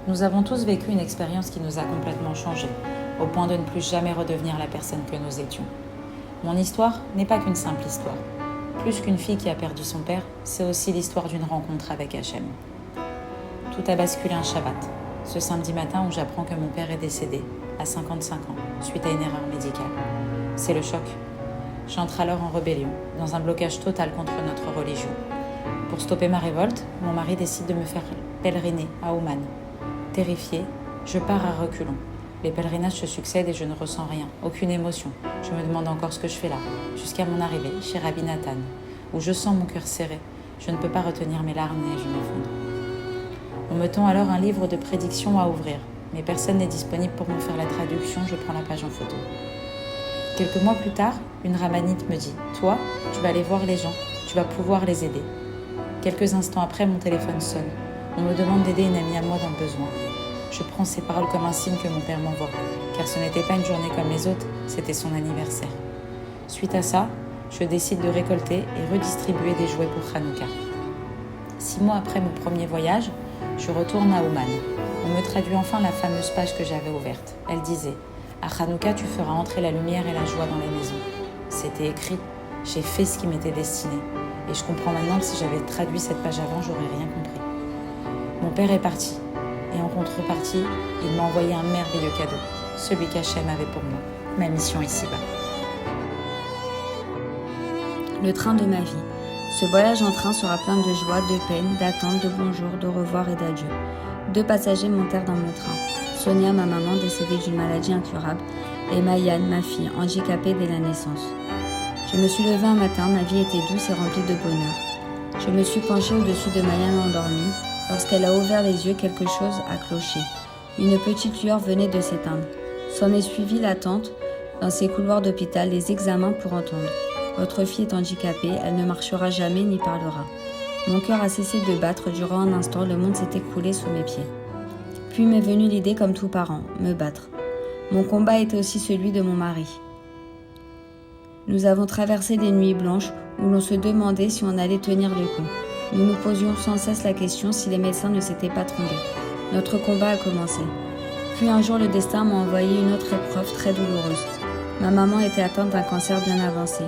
Nous avons tous vécu une expérience qui nous a complètement changés, au point de ne plus jamais redevenir la personne que nous étions. Mon histoire n'est pas qu'une simple histoire. Plus qu'une fille qui a perdu son père, c'est aussi l'histoire d'une rencontre avec Hachem. Tout a basculé un Shabbat, ce samedi matin où j'apprends que mon père est décédé, à 55 ans, suite à une erreur médicale. C'est le choc. J'entre alors en rébellion, dans un blocage total contre notre religion. Pour stopper ma révolte, mon mari décide de me faire pèleriner à Ouman. Terrifiée, je pars à reculons. Les pèlerinages se succèdent et je ne ressens rien, aucune émotion. Je me demande encore ce que je fais là, jusqu'à mon arrivée chez Rabbi Nathan, où je sens mon cœur serré. Je ne peux pas retenir mes larmes et je m'effondre. On me tend alors un livre de prédictions à ouvrir, mais personne n'est disponible pour me faire la traduction, je prends la page en photo. Quelques mois plus tard, une rabbinite me dit « Toi, tu vas aller voir les gens, tu vas pouvoir les aider ». Quelques instants après, mon téléphone sonne. On me demande d'aider une amie à moi dans le besoin. Je prends ces paroles comme un signe que mon père m'envoie, car ce n'était pas une journée comme les autres, c'était son anniversaire. Suite à ça, je décide de récolter et redistribuer des jouets pour Hanouka. 6 mois après mon premier voyage, je retourne à Ouman. On me traduit enfin la fameuse page que j'avais ouverte. Elle disait « À Hanouka, tu feras entrer la lumière et la joie dans les maisons ». C'était écrit, j'ai fait ce qui m'était destiné. Et je comprends maintenant que si j'avais traduit cette page avant, j'aurais rien compris. Mon père est parti. Et en contrepartie, il m'a envoyé un merveilleux cadeau, celui qu'Hachem avait pour moi, ma mission ici-bas. Le train de ma vie. Ce voyage en train sera plein de joie, de peine, d'attente, de bonjour, de revoir et d'adieu. 2 passagers montèrent dans mon train. Sonia, ma maman, décédée d'une maladie incurable, et Mayan, ma fille, handicapée dès la naissance. Je me suis levée un matin, ma vie était douce et remplie de bonheur. Je me suis penchée au-dessus de Mayan endormie. Lorsqu'elle a ouvert les yeux, quelque chose a cloché. Une petite lueur venait de s'éteindre. S'en est suivi l'attente dans ces couloirs d'hôpital, les examens pour entendre. Votre fille est handicapée, elle ne marchera jamais ni parlera. Mon cœur a cessé de battre, durant un instant, le monde s'est écroulé sous mes pieds. Puis m'est venue l'idée, comme tout parent, me battre. Mon combat était aussi celui de mon mari. Nous avons traversé des nuits blanches où l'on se demandait si on allait tenir le coup. Nous nous posions sans cesse la question si les médecins ne s'étaient pas trompés. Notre combat a commencé. Puis un jour, le destin m'a envoyé une autre épreuve très douloureuse. Ma maman était atteinte d'un cancer bien avancé.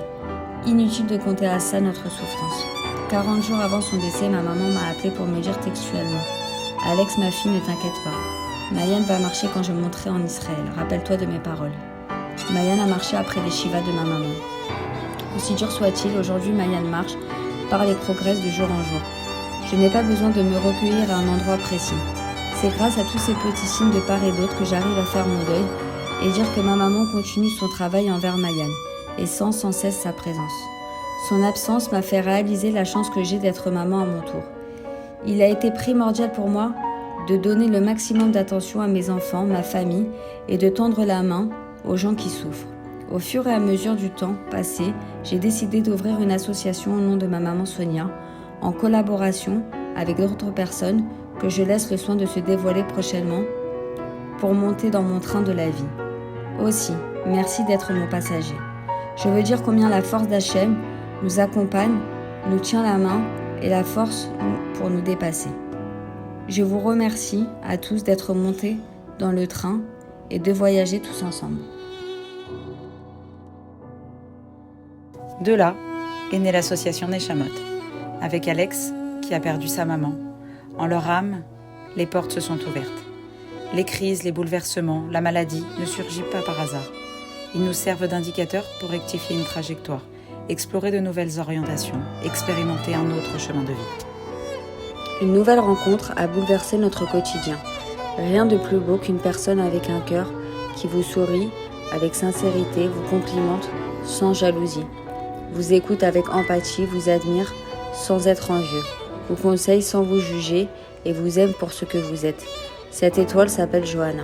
Inutile de compter à ça notre souffrance. 40 jours avant son décès, ma maman m'a appelé pour me dire textuellement « Alex, ma fille, ne t'inquiète pas. Mayan va marcher quand je monterai en Israël. Rappelle-toi de mes paroles. » Mayan a marché après les shivas de ma maman. Aussi dur soit-il, aujourd'hui Mayan marche, parle et progresse de jour en jour. Je n'ai pas besoin de me recueillir à un endroit précis. C'est grâce à tous ces petits signes de part et d'autre que j'arrive à faire mon deuil et dire que ma maman continue son travail envers Mayan et sent sans cesse sa présence. Son absence m'a fait réaliser la chance que j'ai d'être maman à mon tour. Il a été primordial pour moi de donner le maximum d'attention à mes enfants, ma famille et de tendre la main aux gens qui souffrent. Au fur et à mesure du temps passé, j'ai décidé d'ouvrir une association au nom de ma maman Sonia, en collaboration avec d'autres personnes que je laisse le soin de se dévoiler prochainement pour monter dans mon train de la vie. Aussi, merci d'être mon passager. Je veux dire combien la force d'Hachem nous accompagne, nous tient la main et la force pour nous dépasser. Je vous remercie à tous d'être montés dans le train et de voyager tous ensemble. De là est née l'association Neshamot, avec Alex qui a perdu sa maman. En leur âme, les portes se sont ouvertes. Les crises, les bouleversements, la maladie ne surgissent pas par hasard. Ils nous servent d'indicateurs pour rectifier une trajectoire, explorer de nouvelles orientations, expérimenter un autre chemin de vie. Une nouvelle rencontre a bouleversé notre quotidien. Rien de plus beau qu'une personne avec un cœur qui vous sourit avec sincérité, vous complimente sans jalousie, vous écoute avec empathie, vous admire sans être envieux, vous conseille sans vous juger et vous aime pour ce que vous êtes. Cette étoile s'appelle Johanna.